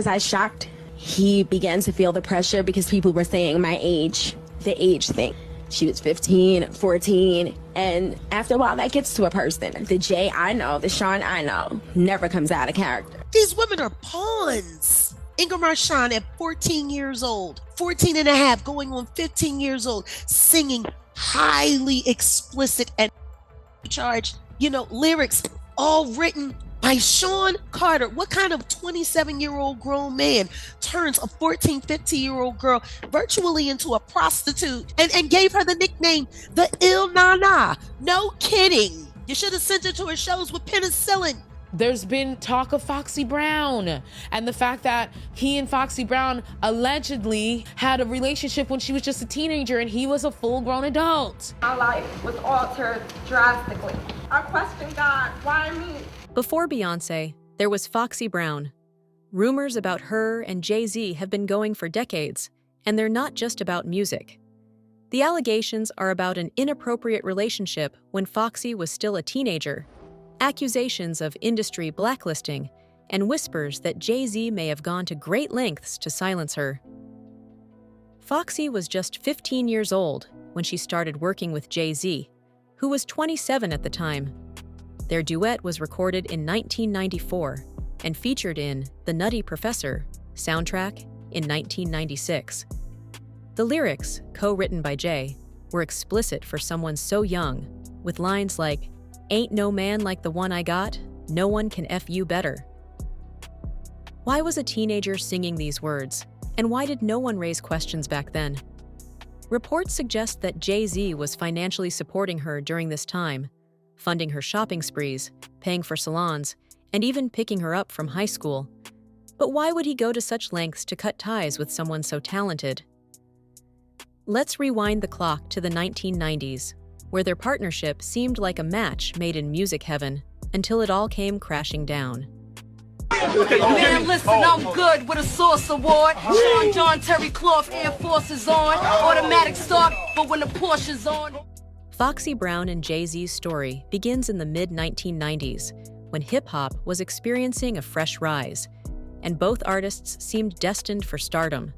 was I shocked? He began to feel the pressure because people were saying my age, the age thing. She was 15, 14, and after a while that gets to a person. The Jay I know, the Sean I know, never comes out of character. These women are pawns. Ingram Marshawn at 14 years old, 14 and a half, going on 15 years old, singing highly explicit and charged, lyrics all written by Sean Carter. What kind of 27-year-old grown man turns a 14, 15-year-old girl virtually into a prostitute and gave her the nickname the Ill Nana? No kidding. You should have sent her to her shows with penicillin. There's been talk of Foxy Brown and the fact that he and Foxy Brown allegedly had a relationship when she was just a teenager and he was a full-grown adult. My life was altered drastically. I questioned God, why me? Before Beyoncé, there was Foxy Brown. Rumors about her and Jay-Z have been going for decades, and they're not just about music. The allegations are about an inappropriate relationship when Foxy was still a teenager, accusations of industry blacklisting, and whispers that Jay-Z may have gone to great lengths to silence her. Foxy was just 15 years old when she started working with Jay-Z, who was 27 at the time. Their duet was recorded in 1994 and featured in The Nutty Professor soundtrack in 1996. The lyrics, co-written by Jay, were explicit for someone so young, with lines like, "Ain't no man like the one I got, no one can F you better." Why was a teenager singing these words, and why did no one raise questions back then? Reports suggest that Jay-Z was financially supporting her during this time, funding her shopping sprees, paying for salons, and even picking her up from high school. But why would he go to such lengths to cut ties with someone so talented? Let's rewind the clock to the 1990s, where their partnership seemed like a match made in music heaven, until it all came crashing down. Man, listen, I'm good with a Source Award. Sean John Terry Cloth Air Force is on. Automatic start, but when the Porsche's on. Foxy Brown and Jay-Z's story begins in the mid-1990s, when hip-hop was experiencing a fresh rise, and both artists seemed destined for stardom.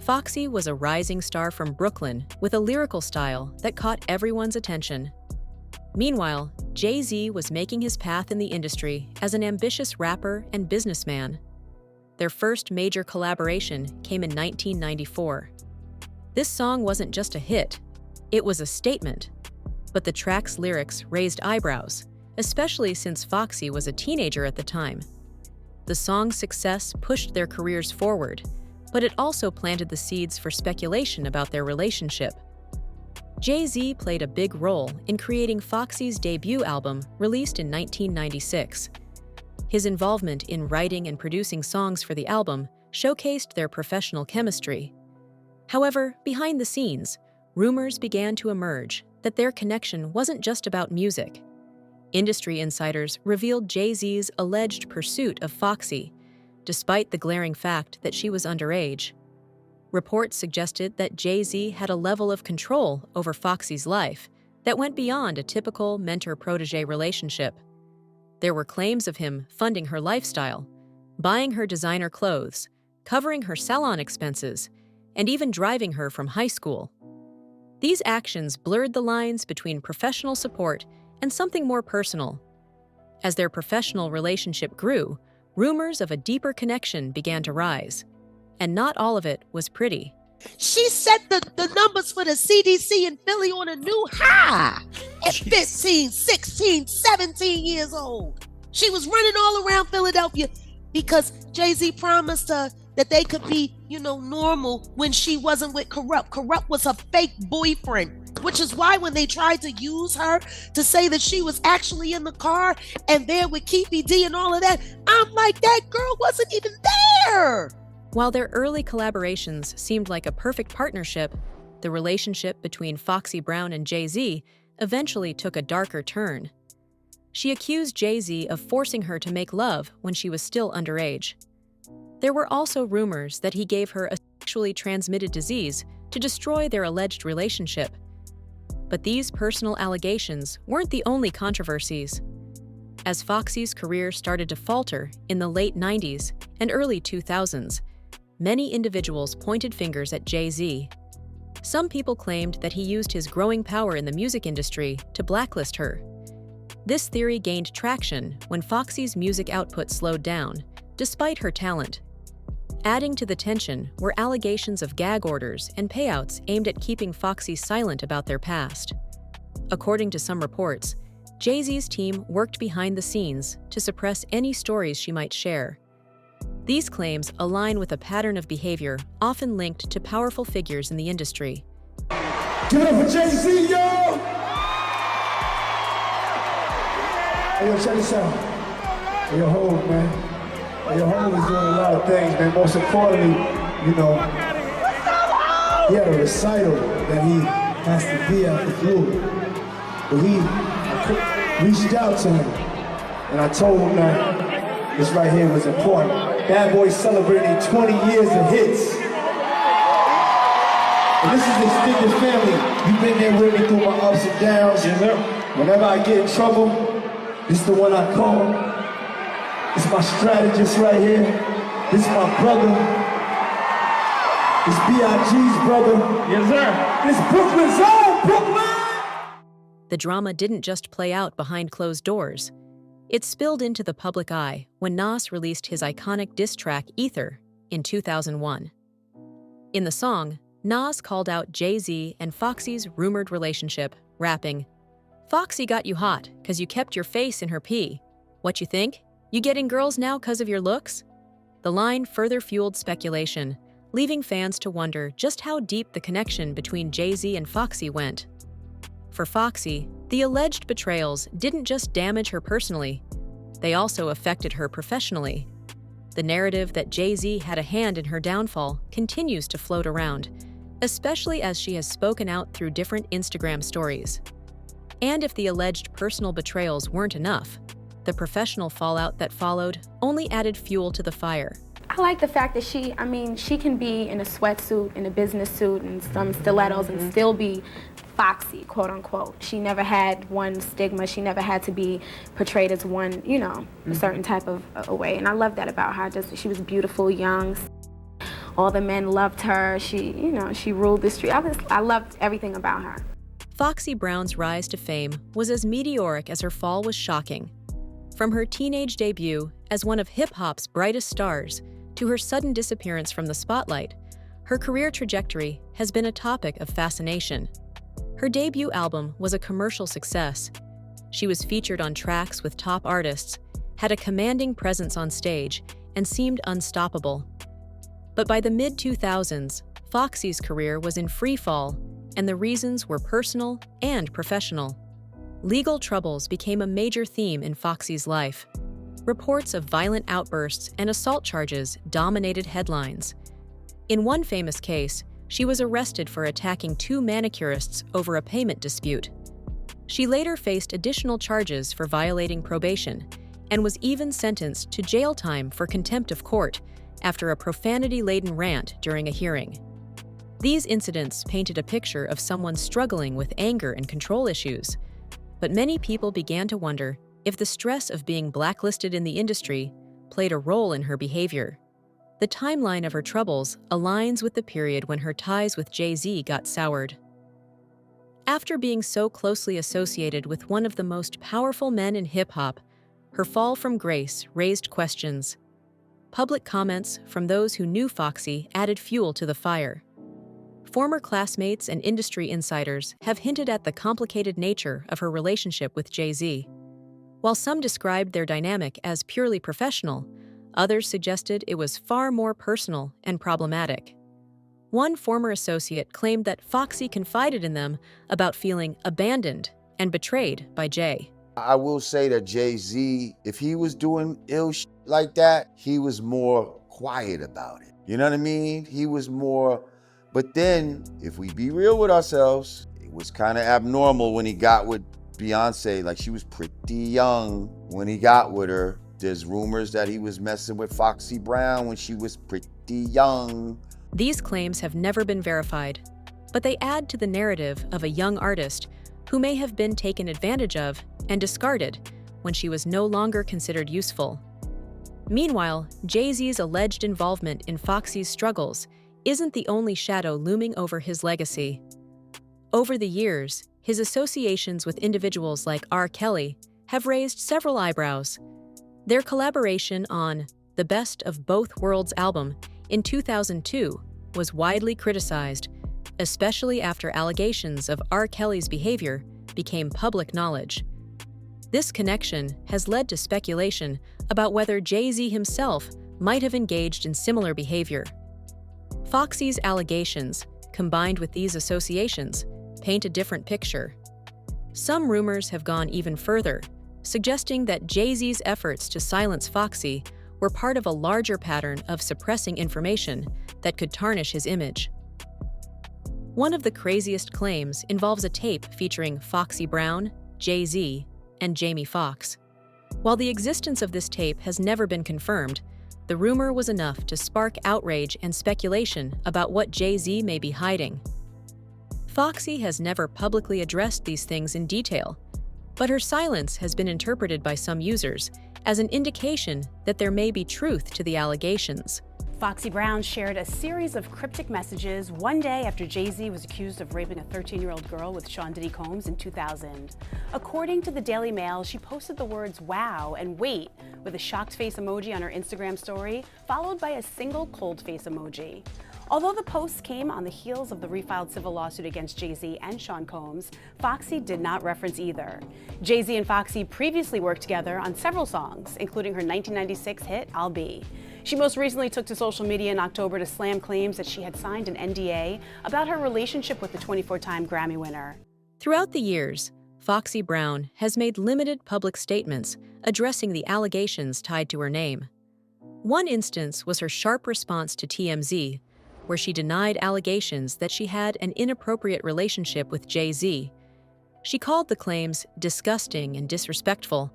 Foxy was a rising star from Brooklyn with a lyrical style that caught everyone's attention. Meanwhile, Jay-Z was making his path in the industry as an ambitious rapper and businessman. Their first major collaboration came in 1994. This song wasn't just a hit, it was a statement. But the track's lyrics raised eyebrows, especially since Foxy was a teenager at the time. The song's success pushed their careers forward, but it also planted the seeds for speculation about their relationship. Jay-Z played a big role in creating Foxy's debut album, released in 1996. His involvement in writing and producing songs for the album showcased their professional chemistry. However, behind the scenes, rumors began to emerge that their connection wasn't just about music. Industry insiders revealed Jay-Z's alleged pursuit of Foxy, despite the glaring fact that she was underage. Reports suggested that Jay-Z had a level of control over Foxy's life that went beyond a typical mentor-protege relationship. There were claims of him funding her lifestyle, buying her designer clothes, covering her salon expenses, and even driving her from high school. These actions blurred the lines between professional support and something more personal. As their professional relationship grew, rumors of a deeper connection began to rise. And not all of it was pretty. She set the numbers for the CDC in Philly on a new high at 15, 16, 17 years old. She was running all around Philadelphia because Jay-Z promised her that they could be, normal when she wasn't with Corrupt. Corrupt was her fake boyfriend, which is why when they tried to use her to say that she was actually in the car and there with Keefy D and all of that, I'm like, that girl wasn't even there. While their early collaborations seemed like a perfect partnership, the relationship between Foxy Brown and Jay-Z eventually took a darker turn. She accused Jay-Z of forcing her to make love when she was still underage. There were also rumors that he gave her a sexually transmitted disease to destroy their alleged relationship. But these personal allegations weren't the only controversies. As Foxy's career started to falter in the late 90s and early 2000s, many individuals pointed fingers at Jay-Z. Some people claimed that he used his growing power in the music industry to blacklist her. This theory gained traction when Foxy's music output slowed down, despite her talent. Adding to the tension were allegations of gag orders and payouts aimed at keeping Foxy silent about their past. According to some reports, Jay-Z's team worked behind the scenes to suppress any stories she might share. These claims align with a pattern of behavior often linked to powerful figures in the industry. Give it up for Jay-Z, yo! Hey, yo, check this out. Hey, yo, Hov, man. Hey, yo, Hov is doing a lot of things, man. Most importantly, you know, he had a recital that he has to be at the flu. But I reached out to him, and I told him that this right here was important. Bad Boy celebrating 20 years of hits. And this is extended family. You've been there with me through my ups and downs. Yes, sir. Whenever I get in trouble, this is the one I call. This is my strategist right here. This is my brother. This B.I.G.'s brother. Yes, sir. This Brooklyn's own Brooklyn! The drama didn't just play out behind closed doors. It spilled into the public eye when Nas released his iconic diss track Ether in 2001. In the song, Nas called out Jay-Z and Foxy's rumored relationship, rapping, "Foxy got you hot 'cause you kept your face in her pee. What you think? You getting girls now 'cause of your looks?" The line further fueled speculation, leaving fans to wonder just how deep the connection between Jay-Z and Foxy went. For Foxy, the alleged betrayals didn't just damage her personally, they also affected her professionally. The narrative that Jay-Z had a hand in her downfall continues to float around, especially as she has spoken out through different Instagram stories. And if the alleged personal betrayals weren't enough, the professional fallout that followed only added fuel to the fire. I like the fact that she can be in a sweatsuit, in a business suit, and some stilettos and still be Foxy, quote unquote. She never had one stigma. She never had to be portrayed as one, a certain type of a way. And I love that about her. She was beautiful, young. All the men loved her. She ruled the street. I loved everything about her. Foxy Brown's rise to fame was as meteoric as her fall was shocking. From her teenage debut as one of hip-hop's brightest stars to her sudden disappearance from the spotlight, her career trajectory has been a topic of fascination. Her debut album was a commercial success. She was featured on tracks with top artists, had a commanding presence on stage, and seemed unstoppable. But by the mid-2000s, Foxy's career was in free fall, and the reasons were personal and professional. Legal troubles became a major theme in Foxy's life. Reports of violent outbursts and assault charges dominated headlines. In one famous case, she was arrested for attacking 2 manicurists over a payment dispute. She later faced additional charges for violating probation and was even sentenced to jail time for contempt of court after a profanity-laden rant during a hearing. These incidents painted a picture of someone struggling with anger and control issues, but many people began to wonder if the stress of being blacklisted in the industry played a role in her behavior. The timeline of her troubles aligns with the period when her ties with Jay-Z got soured. After being so closely associated with one of the most powerful men in hip-hop, her fall from grace raised questions. Public comments from those who knew Foxy added fuel to the fire. Former classmates and industry insiders have hinted at the complicated nature of her relationship with Jay-Z. While some described their dynamic as purely professional, others suggested it was far more personal and problematic. One former associate claimed that Foxy confided in them about feeling abandoned and betrayed by Jay. I will say that Jay-Z, if he was doing ill shit like that, he was more quiet about it. You know what I mean? He was more, but then, if we be real with ourselves, it was kind of abnormal when he got with Beyonce. Like, she was pretty young when he got with her. There's rumors that he was messing with Foxy Brown when she was pretty young. These claims have never been verified, but they add to the narrative of a young artist who may have been taken advantage of and discarded when she was no longer considered useful. Meanwhile, Jay-Z's alleged involvement in Foxy's struggles isn't the only shadow looming over his legacy. Over the years, his associations with individuals like R. Kelly have raised several eyebrows. Their collaboration on The Best of Both Worlds album in 2002 was widely criticized, especially after allegations of R. Kelly's behavior became public knowledge. This connection has led to speculation about whether Jay-Z himself might have engaged in similar behavior. Foxy's allegations, combined with these associations, paint a different picture. Some rumors have gone even further, suggesting that Jay-Z's efforts to silence Foxy were part of a larger pattern of suppressing information that could tarnish his image. One of the craziest claims involves a tape featuring Foxy Brown, Jay-Z, and Jamie Foxx. While the existence of this tape has never been confirmed, the rumor was enough to spark outrage and speculation about what Jay-Z may be hiding. Foxy has never publicly addressed these things in detail, but her silence has been interpreted by some users as an indication that there may be truth to the allegations. Foxy Brown shared a series of cryptic messages one day after Jay-Z was accused of raping a 13-year-old girl with Sean Diddy Combs in 2000. According to the Daily Mail, she posted the words "wow" and "wait" with a shocked face emoji on her Instagram story, followed by a single cold face emoji. Although the posts came on the heels of the refiled civil lawsuit against Jay-Z and Sean Combs, Foxy did not reference either. Jay-Z and Foxy previously worked together on several songs, including her 1996 hit, I'll Be. She most recently took to social media in October to slam claims that she had signed an NDA about her relationship with the 24-time Grammy winner. Throughout the years, Foxy Brown has made limited public statements addressing the allegations tied to her name. One instance was her sharp response to TMZ, where she denied allegations that she had an inappropriate relationship with Jay-Z. She called the claims disgusting and disrespectful,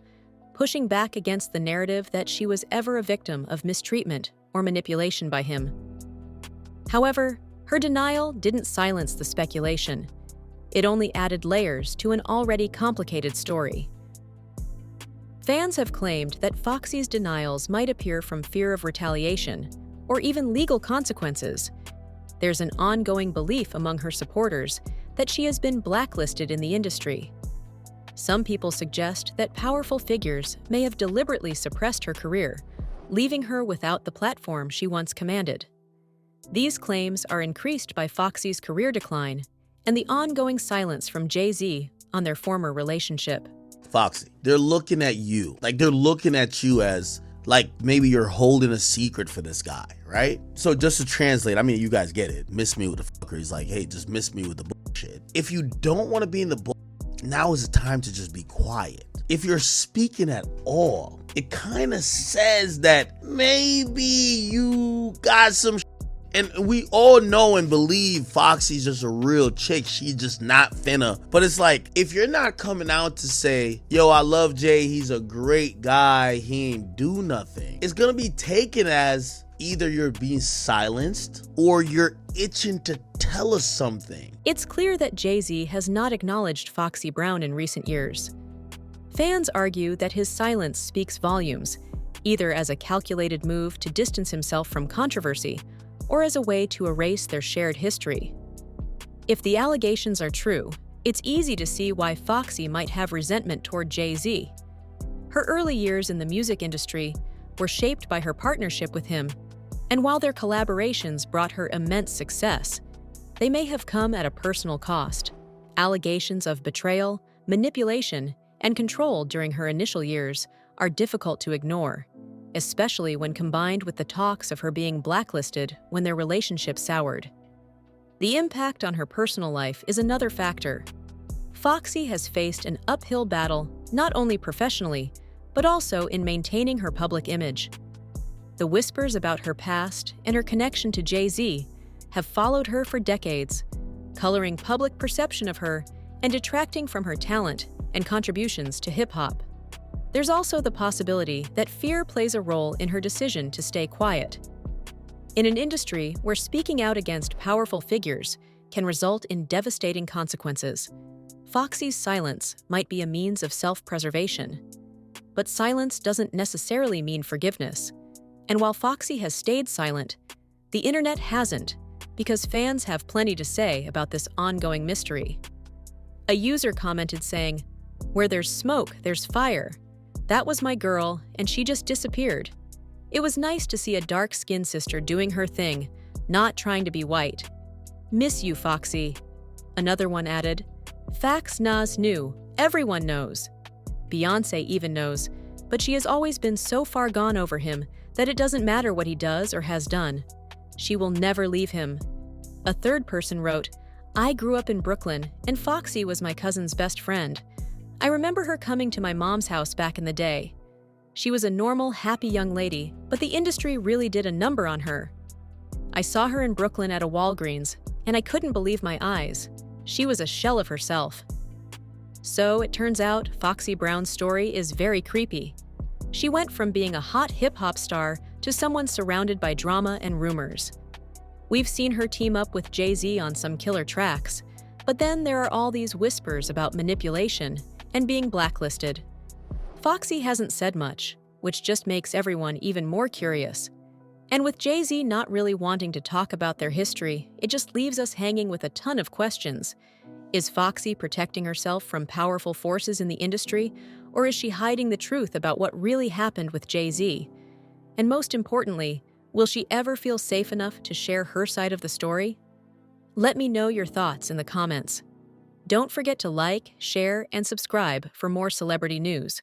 pushing back against the narrative that she was ever a victim of mistreatment or manipulation by him. However, her denial didn't silence the speculation. It only added layers to an already complicated story. Fans have claimed that Foxy's denials might appear from fear of retaliation or even legal consequences. There's an ongoing belief among her supporters that she has been blacklisted in the industry. Some people suggest that powerful figures may have deliberately suppressed her career, leaving her without the platform she once commanded. These claims are increased by Foxy's career decline and the ongoing silence from Jay-Z on their former relationship. Foxy, they're looking at you. They're looking at you as maybe you're holding a secret for this guy, right? So just to translate, you guys get it. Miss me with the fucker. He's like, hey, just miss me with the bullshit. If you don't want to be in the bullshit, now is the time to just be quiet. If you're speaking at all, it kind of says that maybe you got some shit. And we all know and believe Foxy's just a real chick. She's just not finna. But it's like, if you're not coming out to say, yo, I love Jay, he's a great guy, he ain't do nothing, it's gonna be taken as either you're being silenced or you're itching to tell us something. It's clear that Jay-Z has not acknowledged Foxy Brown in recent years. Fans argue that his silence speaks volumes, either as a calculated move to distance himself from controversy or as a way to erase their shared history. If the allegations are true, it's easy to see why Foxy might have resentment toward Jay-Z. Her early years in the music industry were shaped by her partnership with him, and while their collaborations brought her immense success, they may have come at a personal cost. Allegations of betrayal, manipulation, and control during her initial years are difficult to ignore, especially when combined with the talks of her being blacklisted when their relationship soured. The impact on her personal life is another factor. Foxy has faced an uphill battle not only professionally, but also in maintaining her public image. The whispers about her past and her connection to Jay-Z have followed her for decades, coloring public perception of her and detracting from her talent and contributions to hip-hop. There's also the possibility that fear plays a role in her decision to stay quiet. In an industry where speaking out against powerful figures can result in devastating consequences, Foxy's silence might be a means of self-preservation. but silence doesn't necessarily mean forgiveness. And while Foxy has stayed silent, the internet hasn't, because fans have plenty to say about this ongoing mystery. A user commented saying, "Where there's smoke, there's fire. That was my girl, and she just disappeared. It was nice to see a dark-skinned sister doing her thing, not trying to be white. Miss you, Foxy." Another one added, "Fax Nas knew. Everyone knows. Beyoncé even knows, but she has always been so far gone over him that it doesn't matter what he does or has done. She will never leave him." A third person wrote, "I grew up in Brooklyn, and Foxy was my cousin's best friend. I remember her coming to my mom's house back in the day. She was a normal, happy young lady, but the industry really did a number on her. I saw her in Brooklyn at a Walgreens, and I couldn't believe my eyes. She was a shell of herself." So it turns out Foxy Brown's story is very creepy. She went from being a hot hip-hop star to someone surrounded by drama and rumors. We've seen her team up with Jay-Z on some killer tracks, but then there are all these whispers about manipulation and being blacklisted. Foxy hasn't said much, which just makes everyone even more curious. And with Jay-Z not really wanting to talk about their history, it just leaves us hanging with a ton of questions. Is Foxy protecting herself from powerful forces in the industry, or is she hiding the truth about what really happened with Jay-Z? And most importantly, will she ever feel safe enough to share her side of the story? Let me know your thoughts in the comments. Don't forget to like, share, and subscribe for more celebrity news.